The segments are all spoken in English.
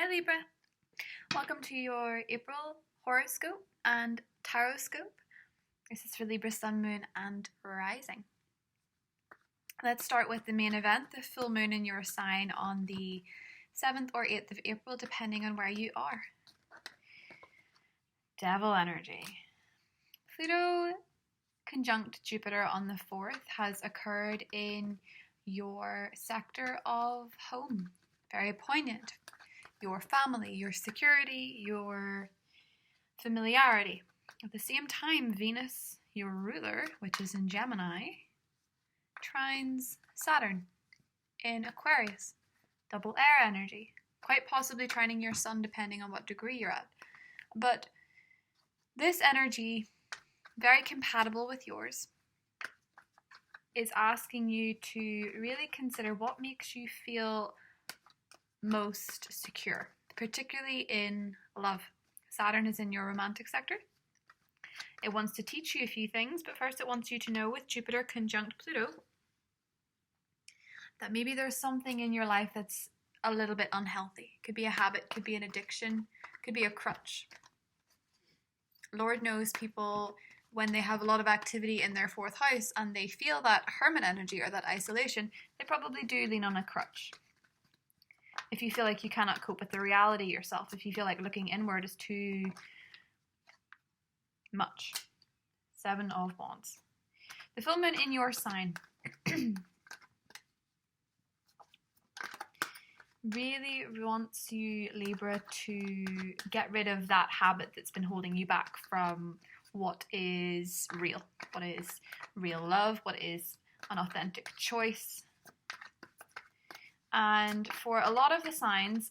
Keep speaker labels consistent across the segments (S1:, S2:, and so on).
S1: Hi Libra, welcome to your April horoscope and tarotoscope. This is for Libra, Sun, Moon and Rising. Let's start with the main event, the full moon in your sign on the 7th or 8th of April, depending on where you are. Devil energy. Pluto conjunct Jupiter on the 4th has occurred in your sector of home. Very poignant. Your family, your security, your familiarity. At the same time, Venus, your ruler, which is in Gemini, trines Saturn in Aquarius. Double air energy. Quite possibly trining your sun depending on what degree you're at. But this energy, very compatible with yours, is asking you to really consider what makes you feel most secure, particularly in love. Saturn is in your romantic sector. It wants to teach you a few things, but first it wants you to know with Jupiter conjunct Pluto that maybe there's something in your life that's a little bit unhealthy. Could be a habit, could be an addiction, could be a crutch. Lord knows people, when they have a lot of activity in their 4th house and they feel that hermit energy or that isolation, they probably do lean on a crutch. If you feel like you cannot cope with the reality yourself, if you feel like looking inward is too much. 7 of Wands. The full moon in your sign really wants you, Libra, to get rid of that habit that's been holding you back from what is real. What is real love? What is an authentic choice? And for a lot of the signs,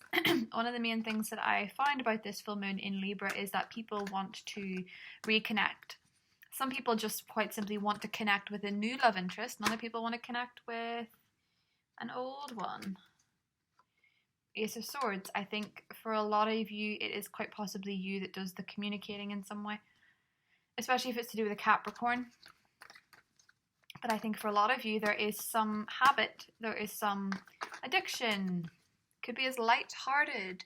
S1: one of the main things that I found about this full moon in Libra is that people want to reconnect. Some people just quite simply want to connect with a new love interest, and other people want to connect with an old one. Ace of Swords. I think for a lot of you, it is quite possibly you that does the communicating in some way, especially if it's to do with a Capricorn. But I think for a lot of you, there is some habit, there is some addiction. Could be as light-hearted,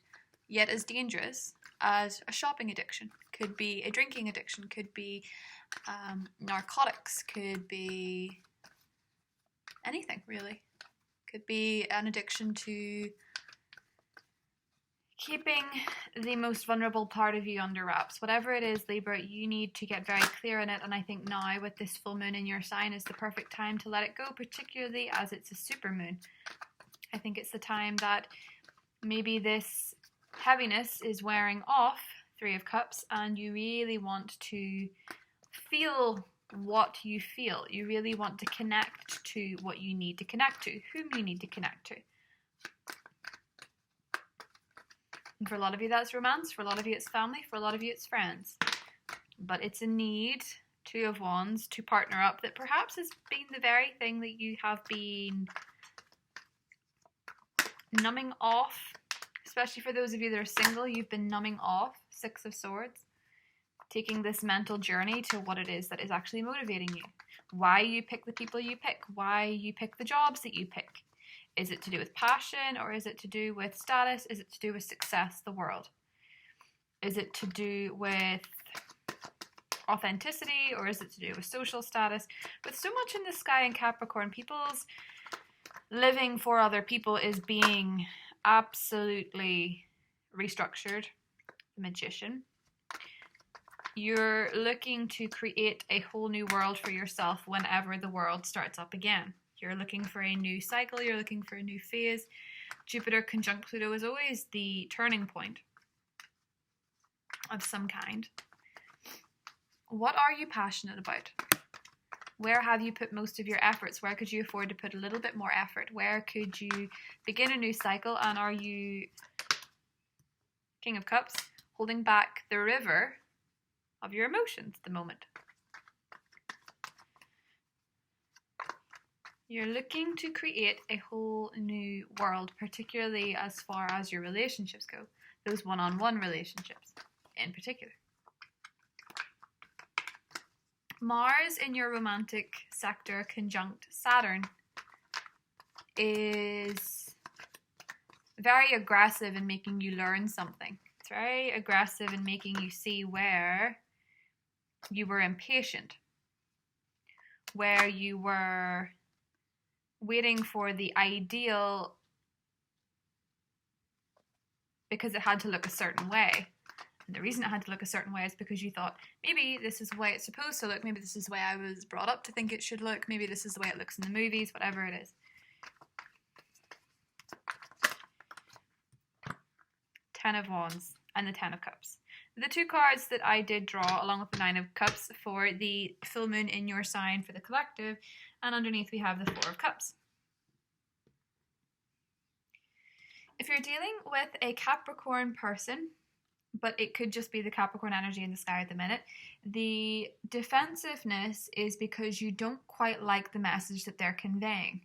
S1: yet as dangerous as a shopping addiction. Could be a drinking addiction, could be narcotics, could be anything, really. Could be an addiction to keeping the most vulnerable part of you under wraps. Whatever it is, Libra, you need to get very clear in it, and I think now with this full moon in your sign is the perfect time to let it go, particularly as it's a super moon. I think it's the time that maybe this heaviness is wearing off, 3 of Cups, and you really want to feel what you feel. You really want to connect to what you need to connect to, whom you need to connect to. And for a lot of you, that's romance. For a lot of you, it's family. For a lot of you, it's friends. But it's a need, 2 of Wands, to partner up that perhaps has been the very thing that you have been numbing off. Especially for those of you that are single, you've been numbing off. 6 of Swords. Taking this mental journey to what it is that is actually motivating you. Why you pick the people you pick. Why you pick the jobs that you pick. Is it to do with passion, or is it to do with status? Is it to do with success, the world? Is it to do with authenticity, or is it to do with social status? With so much in the sky in Capricorn, people's living for other people is being absolutely restructured. The Magician. You're looking to create a whole new world for yourself whenever the world starts up again. You're looking for a new cycle, you're looking for a new phase. Jupiter conjunct Pluto is always the turning point of some kind. What are you passionate about? Where have you put most of your efforts? Where could you afford to put a little bit more effort? Where could you begin a new cycle? And are you, King of Cups, holding back the river of your emotions at the moment? You're looking to create a whole new world, particularly as far as your relationships go. Those one-on-one relationships in particular. Mars in your romantic sector conjunct Saturn is very aggressive in making you learn something. It's very aggressive in making you see where you were impatient, where you were waiting for the ideal because it had to look a certain way. And the reason it had to look a certain way is because you thought, maybe this is the way it's supposed to look, maybe this is the way I was brought up to think it should look, maybe this is the way it looks in the movies, whatever it is. 10 of Wands and the 10 of Cups. The two cards that I did draw along with the 9 of Cups for the full moon in your sign for the collective, and underneath we have the 4 of Cups. If you're dealing with a Capricorn person, but it could just be the Capricorn energy in the sky at the minute, the defensiveness is because you don't quite like the message that they're conveying.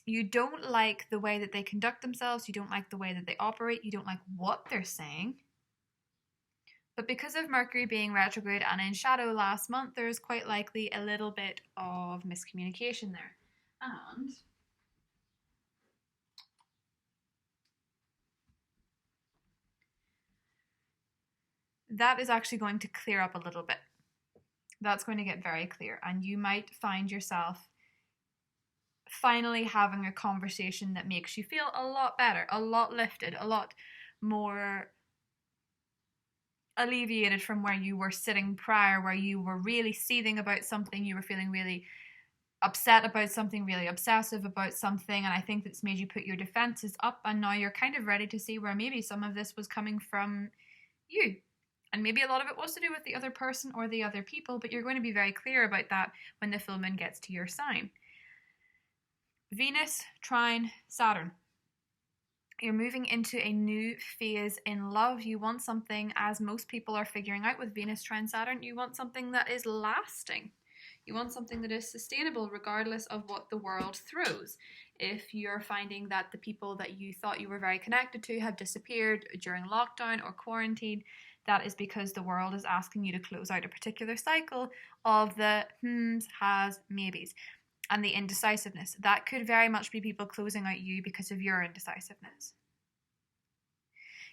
S1: You don't like the way that they conduct themselves, you don't like the way that they operate, you don't like what they're saying. But because of Mercury being retrograde and in shadow last month, there's quite likely a little bit of miscommunication there. And that is actually going to clear up a little bit. That's going to get very clear, and you might find yourself finally having a conversation that makes you feel a lot better, a lot lifted, a lot more alleviated from where you were sitting prior, where you were really seething about something, you were feeling really upset about something, really obsessive about something, and I think that's made you put your defenses up, and now you're kind of ready to see where maybe some of this was coming from you. And maybe a lot of it was to do with the other person or the other people, but you're going to be very clear about that when the full moon gets to your sign. Venus trine Saturn. You're moving into a new phase in love. You want something, as most people are figuring out with Venus trine Saturn, you want something that is lasting. You want something that is sustainable regardless of what the world throws. If you're finding that the people that you thought you were very connected to have disappeared during lockdown or quarantine, that is because the world is asking you to close out a particular cycle of the has, maybes, and the indecisiveness. That could very much be people closing out you because of your indecisiveness.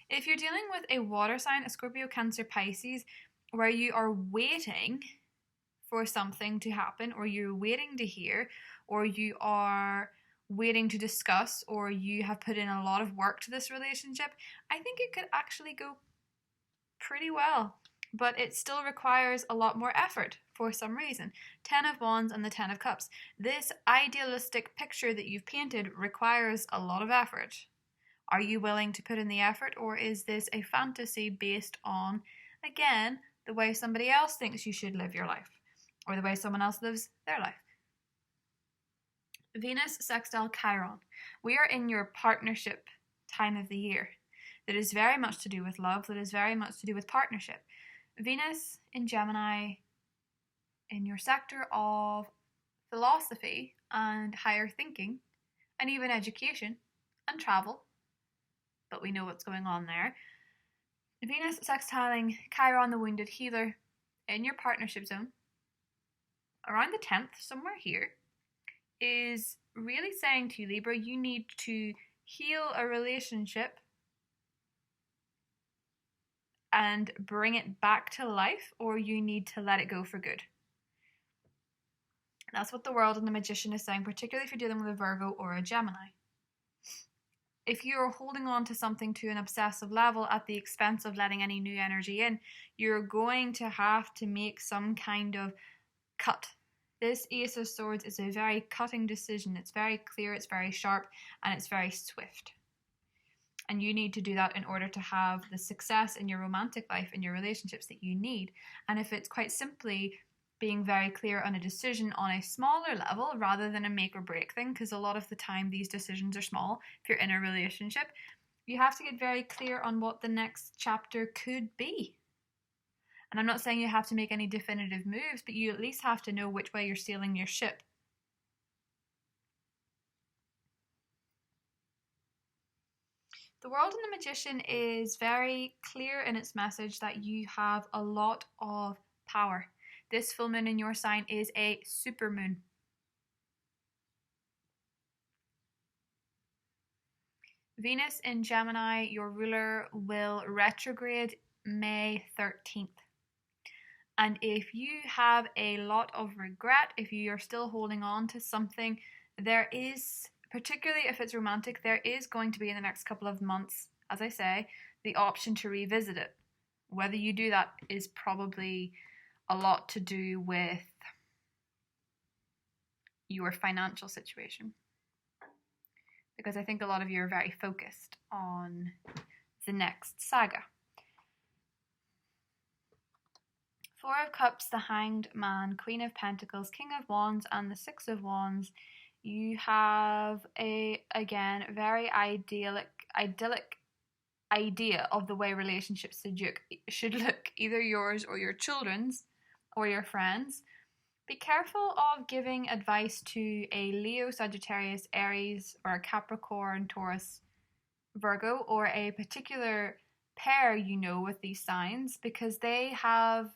S1: If you're dealing with a water sign, a Scorpio, Cancer, Pisces, where you are waiting for something to happen, or you're waiting to hear, or you are waiting to discuss, or you have put in a lot of work to this relationship, I think it could actually go pretty well, but it still requires a lot more effort for some reason. 10 of Wands and the 10 of Cups. This idealistic picture that you've painted requires a lot of effort. Are you willing to put in the effort, or is this a fantasy based on, again, the way somebody else thinks you should live your life, or the way someone else lives their life? Venus sextile Chiron. We are in your partnership time of the year. That is very much to do with love, that is very much to do with partnership. Venus in Gemini, in your sector of philosophy and higher thinking, and even education and travel, but we know what's going on there. Venus sextiling Chiron, the wounded healer, in your partnership zone, around the 10th, somewhere here, is really saying to you, Libra, you need to heal a relationship and bring it back to life, or you need to let it go for good. That's what the World and the Magician is saying, particularly if you're dealing with a Virgo or a Gemini. If you're holding on to something to an obsessive level at the expense of letting any new energy in, you're going to have to make some kind of cut. This Ace of Swords is a very cutting decision. It's very clear, it's very sharp, and it's very swift. And you need to do that in order to have the success in your romantic life, in your relationships that you need. And if it's quite simply being very clear on a decision on a smaller level rather than a make or break thing, because a lot of the time these decisions are small, if you're in a relationship, you have to get very clear on what the next chapter could be. And I'm not saying you have to make any definitive moves, but you at least have to know which way you're sailing your ship. The World and the Magician is very clear in its message that you have a lot of power. This full moon in your sign is a super moon. Venus in Gemini, your ruler, will retrograde May 13th. And if you have a lot of regret, if you are still holding on to something, there is, particularly if it's romantic, there is going to be in the next couple of months, as I say, the option to revisit it. Whether you do that is probably a lot to do with your financial situation. Because I think a lot of you are very focused on the next saga. Four of Cups, the Hanged Man, Queen of Pentacles, King of Wands, and the Six of Wands. You have again, very idyllic idea of the way relationships should look, either yours or your children's or your friends. Be careful of giving advice to a Leo, Sagittarius, Aries, or a Capricorn, Taurus, Virgo, or a particular pair with these signs, because they have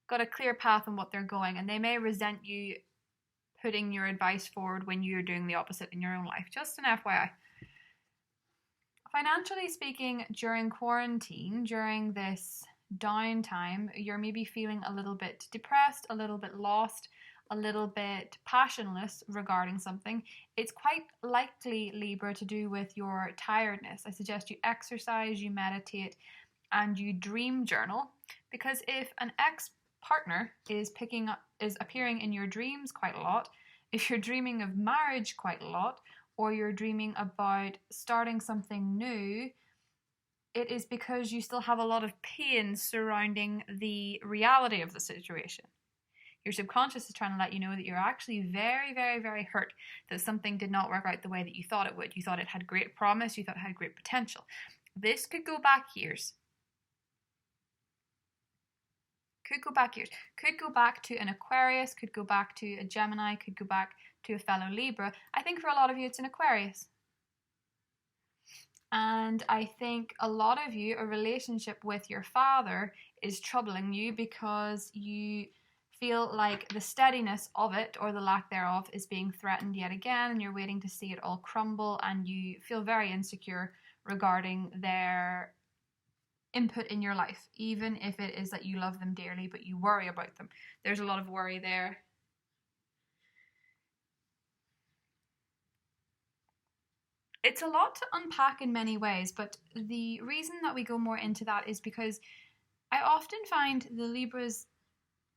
S1: got a clear path on what they're going, and they may resent you putting your advice forward when you're doing the opposite in your own life. Just an FYI. Financially speaking, during quarantine, during this downtime, you're maybe feeling a little bit depressed, a little bit lost, a little bit passionless regarding something. It's quite likely, Libra, to do with your tiredness. I suggest you exercise, you meditate, and you dream journal, because if an ex-partner is appearing in your dreams quite a lot, if you're dreaming of marriage quite a lot, or you're dreaming about starting something new, it is because you still have a lot of pain surrounding the reality of the situation. Your subconscious is trying to let you know that you're actually very, very, very hurt that something did not work out the way that you thought it would. You thought it had great promise, you thought it had great potential. This could go back years. Could go back to an Aquarius, could go back to a Gemini, could go back to a fellow Libra. I think for a lot of you it's an Aquarius. And I think a lot of you, a relationship with your father is troubling you because you feel like the steadiness of it, or the lack thereof, is being threatened yet again, and you're waiting to see it all crumble, and you feel very insecure regarding their input in your life, even if it is that you love them dearly, but you worry about them. There's a lot of worry there. It's a lot to unpack in many ways, but the reason that we go more into that is because I often find the Libras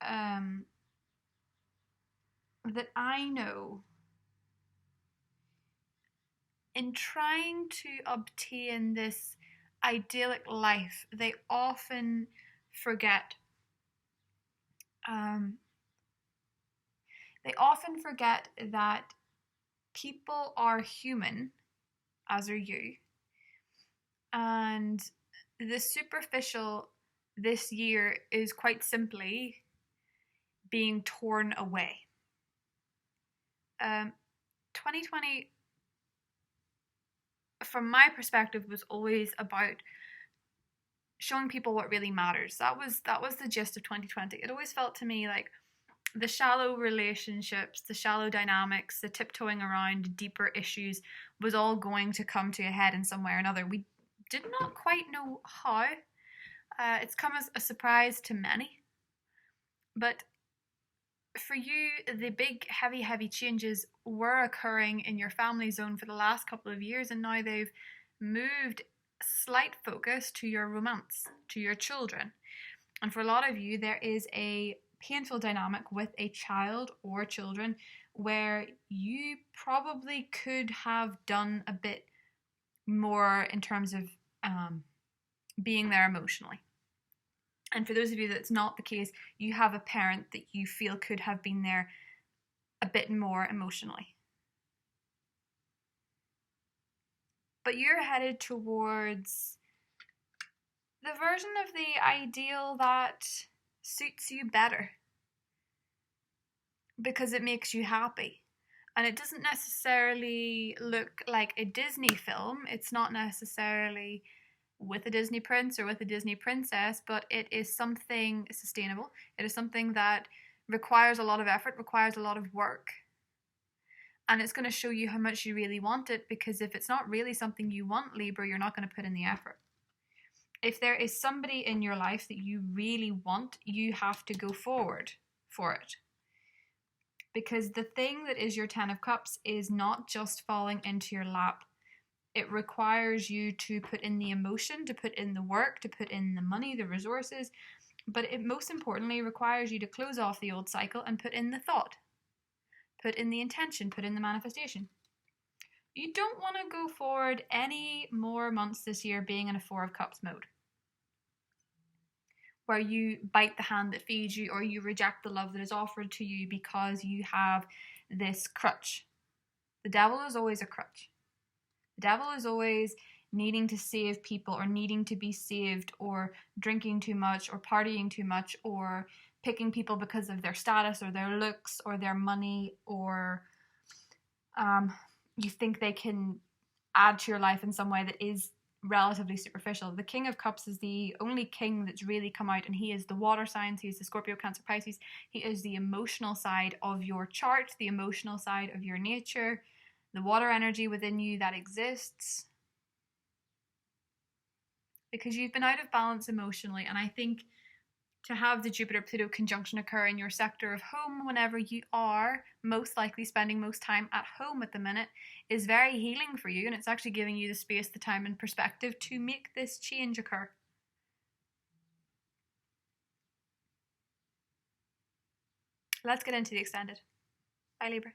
S1: that I know, in trying to obtain this idyllic life, they often forget that people are human, as are you, and the superficial this year is quite simply being torn away. 2020, from my perspective, was always about showing people what really matters. That was the gist of 2020. It always felt to me like the shallow relationships, the shallow dynamics, the tiptoeing around deeper issues was all going to come to a head in some way or another. We did not quite know how. It's come as a surprise to many. But for you, the big, heavy changes were occurring in your family zone for the last couple of years, and now they've moved slight focus to your romance, to your children. And for a lot of you, there is a painful dynamic with a child or children where you probably could have done a bit more in terms of being there emotionally. And for those of you that's not the case, you have a parent that you feel could have been there a bit more emotionally. But you're headed towards the version of the ideal that suits you better, because it makes you happy. And it doesn't necessarily look like a Disney film. It's not necessarily with a Disney prince or with a Disney princess, but it is something sustainable. It is something that requires a lot of effort, requires a lot of work. And it's going to show you how much you really want it, because if it's not really something you want, Libra, you're not going to put in the effort. If there is somebody in your life that you really want, you have to go forward for it. Because the thing that is your 10 of Cups is not just falling into your lap. It requires you to put in the emotion, to put in the work, to put in the money, the resources. But it most importantly requires you to close off the old cycle and put in the thought. Put in the intention, put in the manifestation. You don't want to go forward any more months this year being in a 4 of Cups mode, where you bite the hand that feeds you, or you reject the love that is offered to you because you have this crutch. The devil is always a crutch. The devil is always needing to save people, or needing to be saved, or drinking too much, or partying too much, or picking people because of their status or their looks or their money, or you think they can add to your life in some way that is relatively superficial. The King of Cups is the only king that's really come out, and he is the water signs. He is the Scorpio, Cancer, Pisces. He is the emotional side of your chart, the emotional side of your nature, the water energy within you that exists. Because you've been out of balance emotionally, and I think to have the Jupiter-Pluto conjunction occur in your sector of home whenever you are most likely spending most time at home at the minute is very healing for you, and it's actually giving you the space, the time, and perspective to make this change occur. Let's get into the extended. Bye, Libra.